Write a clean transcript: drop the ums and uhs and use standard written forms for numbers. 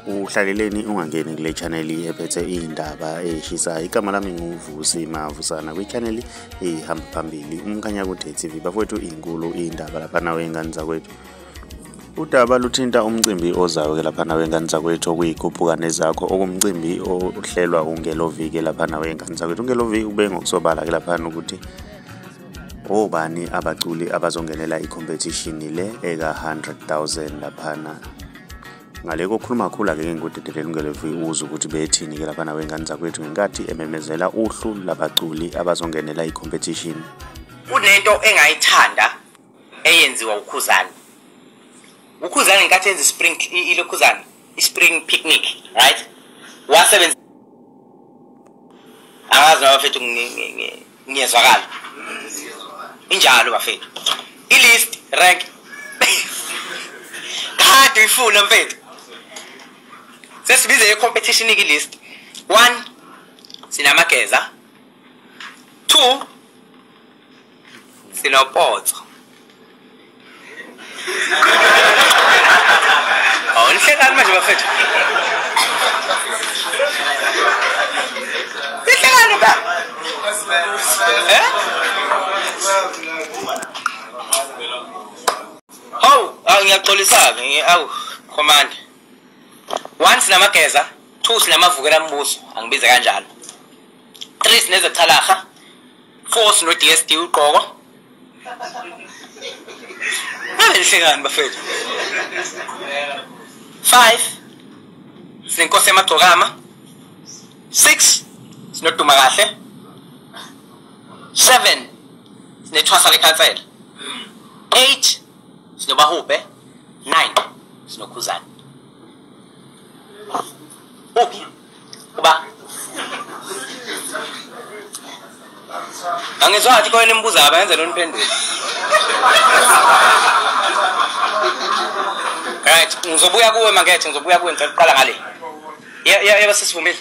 Uhlaleleni ungangeni kule channel ephethe indaba eshisayo. Igama lami nguVusi Mavusana kwi channel ehamba phambili umkhanya kude TV. Bafowethu inkulu indaba lapha nawe ingane zakwethu. Udaba luthinta umcimbi ozayo ke lapha nawe ingane zakwethu okuyikhuphukane zakho okumcimbi ohlelwa ungeloviki lapha nawe ingane zakwethu. Ungeloviki kube ngokusobala ke lapha ukuthi obani abaculi abazongenela i-competition le eka 100,000 laphana. Ngale kokhuluma kakhulu ke ngikudedelele ungeloviki uze ukuthi bethini ke lapha nawe ingane zakwethu ngenkathi ememezela uhlu labaculi abazongenela i-competition. Kunento engayithanda eyenziwa ukhuzani. Ukhuzani ngenkathi yenza spring ilokhuzani, spring picnic, right? Wasebenza angazi bafethu ngiyezwakala. Injalo bafethu. I-list rank kade ifuna mfethu. Sesibize i-competition i-list. 1 sinamageza. 2 sinopotso. Nihlekani manje bafethu. Nihlekani ba? Ngiyaxolisa-ke awu command. 1 sinamageza, 2 sinamavukela mbuso, angibize kanjalo. 3 sinezothalaha, 4 sino DSD uqoko. Nihlekani bafethu. 5 sinenkosi emagcokama. 6 sinoduma kahle. 7 sinethwasa lekhansela. 8 sinobahube. 9 sinokhuzani. Uphi? Uba. Angizwa ngathi koyena imbuza abayenze lo niphendula. Right, ngizobuya kuwe mangethe, ngizobuya kuwe ngicela uqala ngale. Yebo sesivumile.